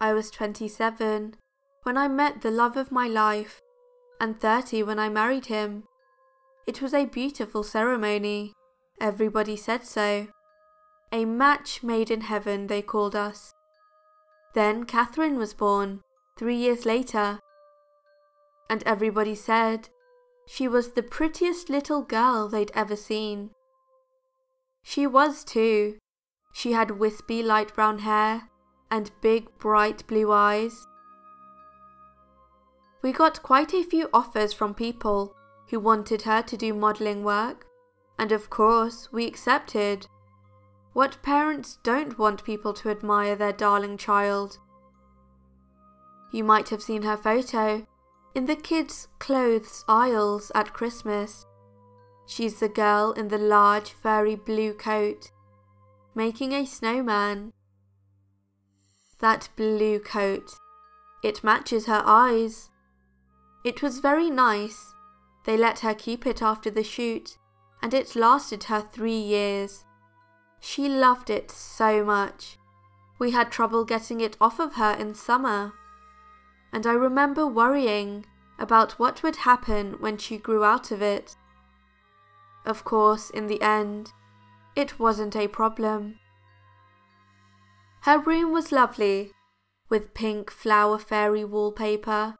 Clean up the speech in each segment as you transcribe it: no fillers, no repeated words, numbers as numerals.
I was 27 when I met the love of my life, and 30 when I married him. It was a beautiful ceremony. Everybody said so. A match made in heaven, they called us. Then Catherine was born, 3 years later, and everybody said she was the prettiest little girl they'd ever seen. She was too. She had wispy light brown hair and big bright blue eyes. We got quite a few offers from people who wanted her to do modelling work, and of course we accepted. What parents don't want people to admire their darling child? You might have seen her photo in the kids' clothes aisles at Christmas. She's the girl in the large furry blue coat, making a snowman. That blue coat, it matches her eyes. It was very nice. They let her keep it after the shoot, and it lasted her 3 years. She loved it so much. We had trouble getting it off of her in summer, and I remember worrying about what would happen when she grew out of it. Of course, in the end, it wasn't a problem. Her room was lovely, with pink flower fairy wallpaper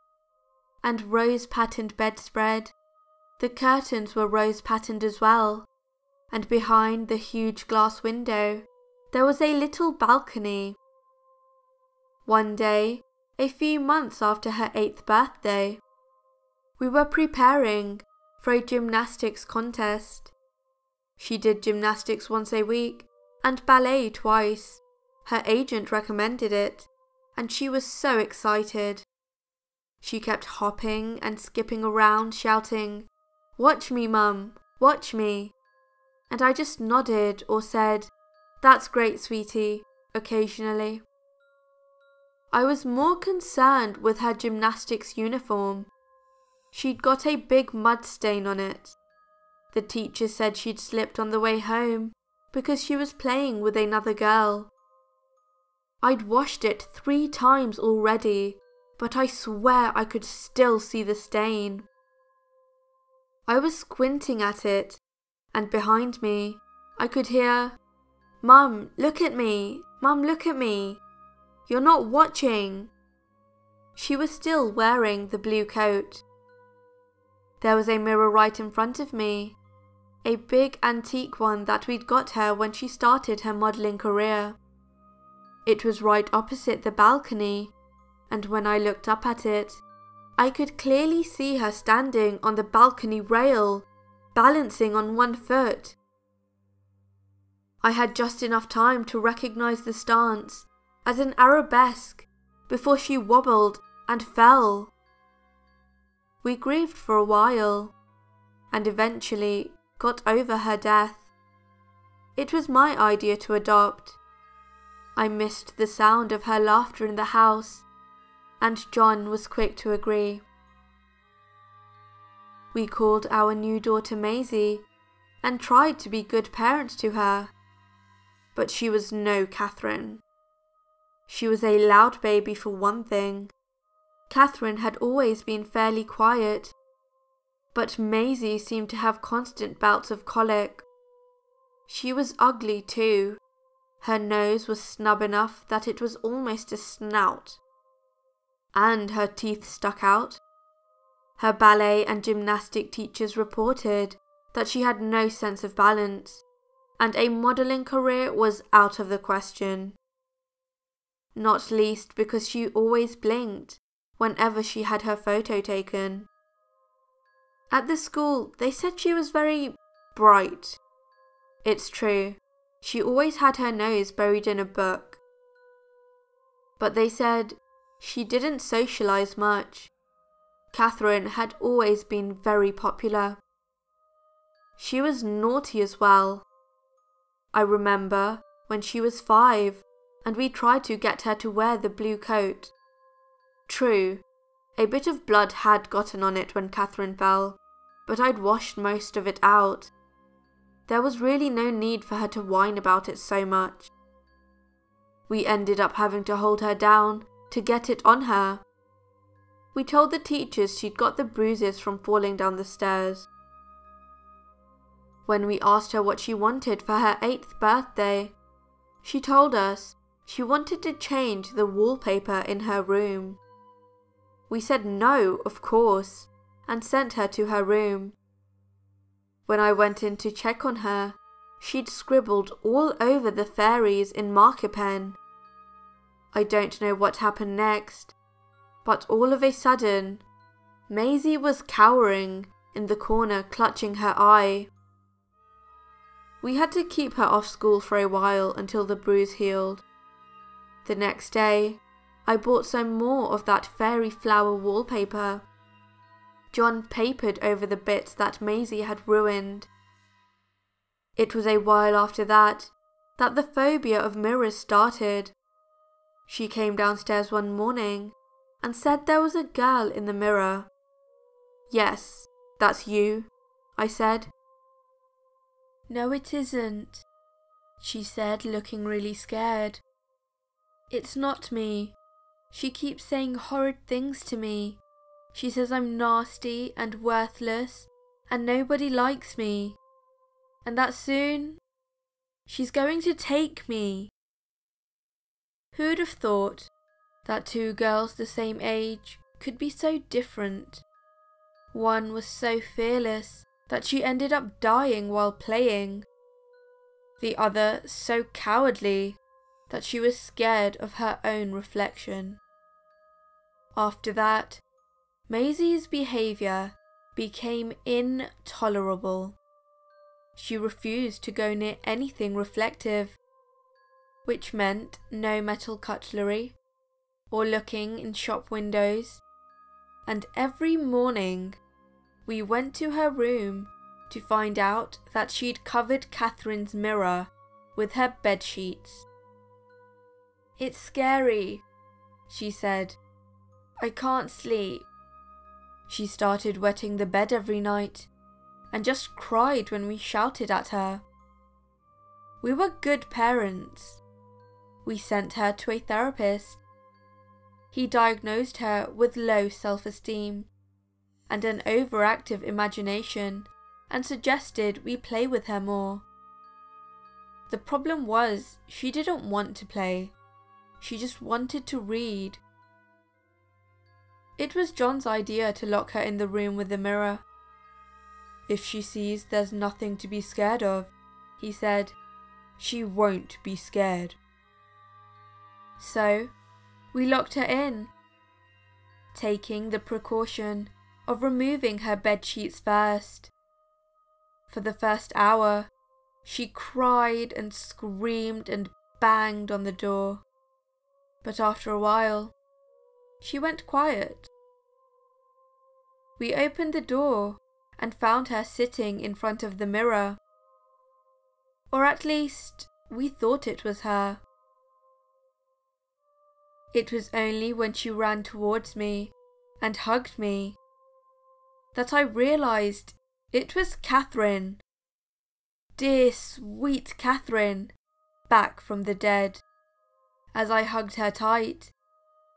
and rose-patterned bedspread. The curtains were rose-patterned as well, and behind the huge glass window there was a little balcony. One day, a few months after her 8th birthday, we were preparing for a gymnastics contest. She did gymnastics once a week and ballet twice. Her agent recommended it, and she was so excited. She kept hopping and skipping around shouting, "Watch me, Mum, watch me." And I just nodded or said, "That's great, sweetie," occasionally. I was more concerned with her gymnastics uniform. She'd got a big mud stain on it. The teacher said she'd slipped on the way home because she was playing with another girl. I'd washed it 3 times already, but I swear I could still see the stain. I was squinting at it, and behind me, I could hear, "Mum, look at me! Mum, look at me! You're not watching!" She was still wearing the blue coat. There was a mirror right in front of me, a big antique one that we'd got her when she started her modelling career. It was right opposite the balcony, and when I looked up at it, I could clearly see her standing on the balcony rail, balancing on one foot. I had just enough time to recognize the stance as an arabesque before she wobbled and fell. We grieved for a while, and eventually got over her death. It was my idea to adopt. I missed the sound of her laughter in the house, and John was quick to agree. We called our new daughter Maisie and tried to be good parents to her, but she was no Catherine. She was a loud baby for one thing. Catherine had always been fairly quiet, but Maisie seemed to have constant bouts of colic. She was ugly too. Her nose was snub enough that it was almost a snout, and her teeth stuck out. Her ballet and gymnastic teachers reported that she had no sense of balance, and a modelling career was out of the question. Not least because she always blinked whenever she had her photo taken. At the school, they said she was very bright. It's true, she always had her nose buried in a book. But they said she didn't socialise much. Catherine had always been very popular. She was naughty as well. I remember when she was 5 and we tried to get her to wear the blue coat. True, a bit of blood had gotten on it when Catherine fell, but I'd washed most of it out. There was really no need for her to whine about it so much. We ended up having to hold her down to get it on her. We told the teachers she'd got the bruises from falling down the stairs. When we asked her what she wanted for her 8th birthday, she told us she wanted to change the wallpaper in her room. We said no, of course, and sent her to her room. When I went in to check on her, she'd scribbled all over the fairies in marker pen. I don't know what happened next, but all of a sudden, Maisie was cowering in the corner clutching her eye. We had to keep her off school for a while until the bruise healed. The next day, I bought some more of that fairy flower wallpaper. John papered over the bits that Maisie had ruined. It was a while after that the phobia of mirrors started. She came downstairs one morning and said there was a girl in the mirror. "Yes, that's you," I said. "No, it isn't," she said, looking really scared. "It's not me. She keeps saying horrid things to me. She says I'm nasty and worthless and nobody likes me. And that soon, she's going to take me." Who'd have thought that two girls the same age could be so different? One was so fearless that she ended up dying while playing. The other so cowardly that she was scared of her own reflection. After that, Maisie's behaviour became intolerable. She refused to go near anything reflective, which meant no metal cutlery or looking in shop windows, and every morning we went to her room to find out that she'd covered Catherine's mirror with her bedsheets. "It's scary," she said. "I can't sleep." She started wetting the bed every night and just cried when we shouted at her. We were good parents. We sent her to a therapist. He diagnosed her with low self-esteem and an overactive imagination and suggested we play with her more. The problem was she didn't want to play. She just wanted to read. It was John's idea to lock her in the room with the mirror. "If she sees there's nothing to be scared of," he said, "she won't be scared." So, we locked her in, taking the precaution of removing her bedsheets first. For the first hour, she cried and screamed and banged on the door. But after a while, she went quiet. We opened the door and found her sitting in front of the mirror. Or at least, we thought it was her. It was only when she ran towards me and hugged me that I realised it was Catherine. Dear, sweet Catherine, back from the dead. As I hugged her tight,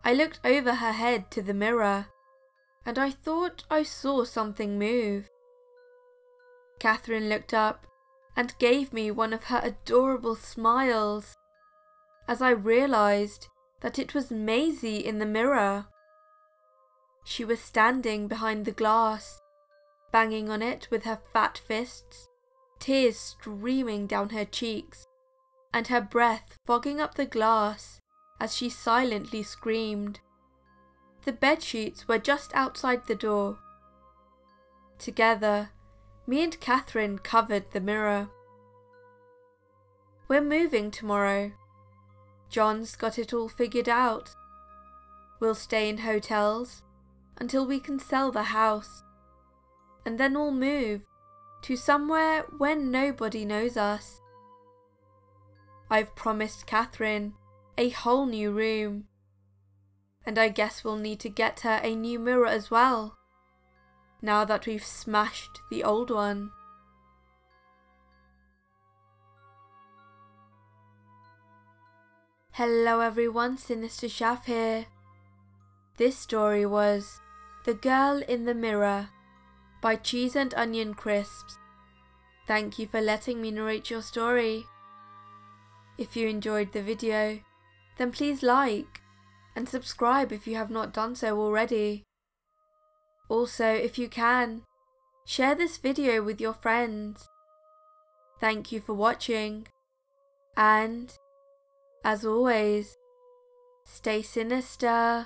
I looked over her head to the mirror, and I thought I saw something move. Catherine looked up and gave me one of her adorable smiles, as I realised that it was Maisie in the mirror. She was standing behind the glass, banging on it with her fat fists, tears streaming down her cheeks, and her breath fogging up the glass as she silently screamed. The bedsheets were just outside the door. Together, me and Catherine covered the mirror. "We're moving tomorrow. John's got it all figured out. We'll stay in hotels until we can sell the house, and then we'll move to somewhere where nobody knows us. I've promised Catherine a whole new room, and I guess we'll need to get her a new mirror as well, now that we've smashed the old one." Hello everyone, SinisterShaf here. This story was The Girl in the Mirror by Cheeseanonioncrisps. Thank you for letting me narrate your story. If you enjoyed the video, then please like and subscribe if you have not done so already. Also, if you can, share this video with your friends. Thank you for watching, and, as always, stay sinister.